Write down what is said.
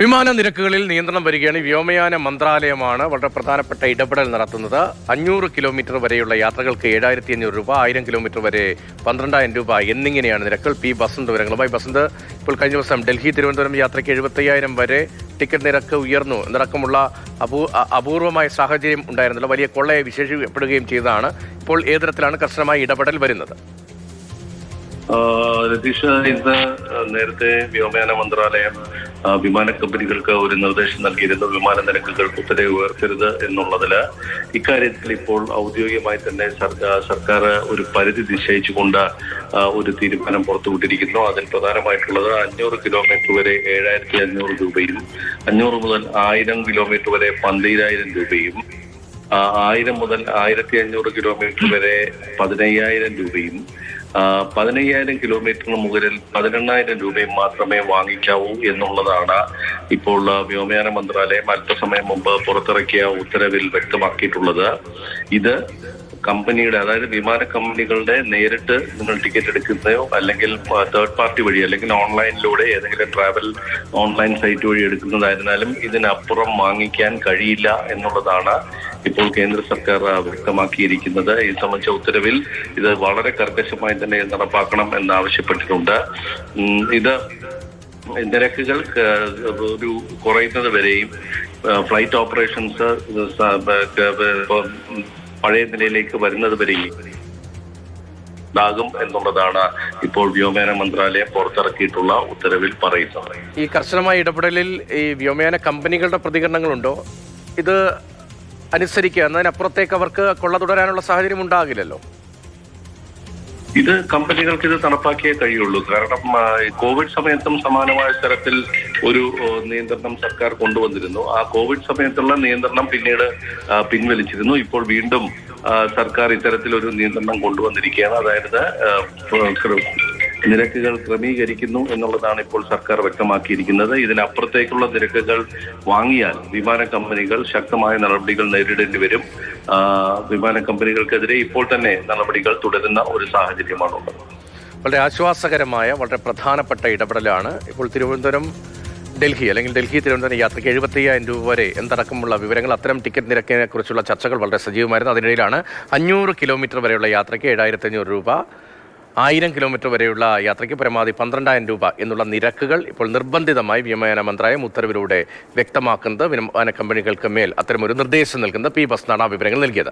വിമാന നിരക്കുകളിൽ നിയന്ത്രണം വരികയാണ്. വ്യോമയാന മന്ത്രാലയമാണ് വളരെ പ്രധാനപ്പെട്ട ഇടപെടൽ നടത്തുന്നത്. 500 കിലോമീറ്റർ വരെയുള്ള യാത്രകൾക്ക് 7,500 രൂപ, 1000 കിലോമീറ്റർ വരെ 12,000 രൂപ എന്നിങ്ങനെയാണ് നിരക്കുകൾ. പി ബസന്ത് വിവരങ്ങളുമായി. ബസന്ത്, ഇപ്പോൾ കഴിഞ്ഞ ദിവസം ഡൽഹി തിരുവനന്തപുരം യാത്രയ്ക്ക് 75,000 വരെ ടിക്കറ്റ് നിരക്ക് ഉയർന്നു എന്നടക്കമുള്ള അപൂർവമായ സാഹചര്യം ഉണ്ടായിരുന്നല്ലോ. വലിയ കൊള്ളയെ വിശേഷിക്കപ്പെടുകയും ചെയ്തതാണ്. ഇപ്പോൾ ഏത് തരത്തിലാണ് കർശനമായ ഇടപെടൽ വരുന്നത്? രതീഷ്, ഇന്ന് നേരത്തെ വ്യോമയാന മന്ത്രാലയം വിമാന കമ്പനികൾക്ക് ഒരു നിർദ്ദേശം നൽകിയിരുന്നു. വിമാന നിരക്കുകൾ കുത്തനെ ഉയർത്തരുത് എന്നുള്ളതില്. ഇക്കാര്യത്തിൽ ഇപ്പോൾ ഔദ്യോഗികമായി തന്നെ സർക്കാർ ഒരു പരിധി നിശ്ചയിച്ചുകൊണ്ട് ഒരു തീരുമാനം പുറത്തുവിട്ടിരിക്കുന്നു. അതിൽ പ്രധാനമായിട്ടുള്ളത് 500 കിലോമീറ്റർ വരെ 7,500 രൂപയും, 500 മുതൽ 1000 കിലോമീറ്റർ വരെ 12,000 രൂപയും, 1000 മുതൽ 1,500 കിലോമീറ്റർ വരെ 15,000 രൂപയും, 15,000 കിലോമീറ്ററിന് മുകളിൽ 18,000 രൂപയും മാത്രമേ വാങ്ങിക്കാവൂ എന്നുള്ളതാണ് ഇപ്പോൾ വ്യോമയാന മന്ത്രാലയം അല്പസമയം മുമ്പ് പുറത്തിറക്കിയ ഉത്തരവിൽ വ്യക്തമാക്കിയിട്ടുള്ളത്. ഇത് കമ്പനിയുടെ, അതായത് വിമാന കമ്പനികളുടെ നേരിട്ട് നിങ്ങൾ ടിക്കറ്റ് എടുക്കുന്നതോ അല്ലെങ്കിൽ തേർഡ് പാർട്ടി വഴി അല്ലെങ്കിൽ ഓൺലൈനിലൂടെ ഏതെങ്കിലും ട്രാവൽ ഓൺലൈൻ സൈറ്റ് വഴി എടുക്കുന്നതായിരുന്നാലും ഇതിനപ്പുറം വാങ്ങിക്കാൻ കഴിയില്ല എന്നുള്ളതാണ് ഇപ്പോൾ കേന്ദ്ര സർക്കാർ വ്യക്തമാക്കിയിരിക്കുന്നത്. ഈ സംബന്ധിച്ച ഉത്തരവിൽ ഇത് വളരെ കർക്കശമായി തന്നെ നടപ്പാക്കണം എന്നാവശ്യപ്പെട്ടിട്ടുണ്ട്. ഇത് നിരക്കുകൾ ഒരു കുറയുന്നത് വരെയും ഫ്ലൈറ്റ് ഓപ്പറേഷൻസ് പഴയ നിലയിലേക്ക് വരുന്നത് വരെയും ഉണ്ടാകും എന്നുള്ളതാണ് ഇപ്പോൾ വ്യോമയാന മന്ത്രാലയം പുറത്തിറക്കിയിട്ടുള്ള ഉത്തരവിൽ പറയുന്നത്. ഈ കർശനമായ ഇടപെടലിൽ ഈ വ്യോമയാന കമ്പനികളുടെ പ്രതികരണങ്ങളുണ്ടോ? ഇത് അനുസരിക്കുക എന്നതിനപ്പുറത്തേക്ക് അവർക്ക് കൊള്ള തുടരാനുള്ള സാഹചര്യം ഉണ്ടാകില്ലല്ലോ. ഇത് കമ്പനികൾക്ക് ഇത് നടപ്പാക്കിയേ കഴിയുള്ളൂ. കാരണം കോവിഡ് സമയത്തും സമാനമായ തരത്തിൽ ഒരു നിയന്ത്രണം സർക്കാർ കൊണ്ടുവന്നിരുന്നു. ആ കോവിഡ് സമയത്തുള്ള നിയന്ത്രണം പിന്നീട് പിൻവലിച്ചിരുന്നു. ഇപ്പോൾ വീണ്ടും സർക്കാർ ഇത്തരത്തിലൊരു നിയന്ത്രണം കൊണ്ടുവന്നിരിക്കുകയാണ്. അതായത് നിരക്കുകൾ ക്രമീകരിക്കുന്നു എന്നുള്ളതാണ് ഇപ്പോൾ സർക്കാർ വ്യക്തമാക്കിയിരിക്കുന്നത്. ഇതിനപ്പുറത്തേക്കുള്ള നിരക്കുകൾ വാങ്ങിയാൽ വിമാന കമ്പനികൾ ശക്തമായ നടപടികൾ നേരിടേണ്ടി വരും. വിമാന കമ്പനികൾക്കെതിരെ ഇപ്പോൾ തന്നെ നടപടികൾ തുടരുന്ന ഒരു സാഹചര്യമാണുള്ളത്. വളരെ ആശ്വാസകരമായ വളരെ പ്രധാനപ്പെട്ട ഇടപെടലാണ്. ഇപ്പോൾ തിരുവനന്തപുരം ഡൽഹി അല്ലെങ്കിൽ ഡൽഹി തിരുവനന്തപുരം യാത്രയ്ക്ക് 75,000 രൂപ വരെ എന്നടക്കമുള്ള വിവരങ്ങൾ, അത്തരം ടിക്കറ്റ് നിരക്കിനെ കുറിച്ചുള്ള ചർച്ചകൾ വളരെ സജീവമായിരുന്നു. അതിനിടയിലാണ് 500 കിലോമീറ്റർ വരെയുള്ള യാത്രയ്ക്ക് 7,500 രൂപ, 1000 കിലോമീറ്റർ വരെയുള്ള യാത്രയ്ക്ക് പരമാവധി 12,000 രൂപ എന്നുള്ള നിരക്കുകൾ ഇപ്പോൾ നിർബന്ധിതമായി വ്യോമയാന മന്ത്രാലയം ഉത്തരവിലൂടെ വ്യക്തമാക്കുന്നത്. വിമാന കമ്പനികൾക്ക് മേൽ അത്തരമൊരു നിർദ്ദേശം നൽകുന്നത്. പി ബസന്താണ് ആ വിവരങ്ങൾ നൽകിയത്.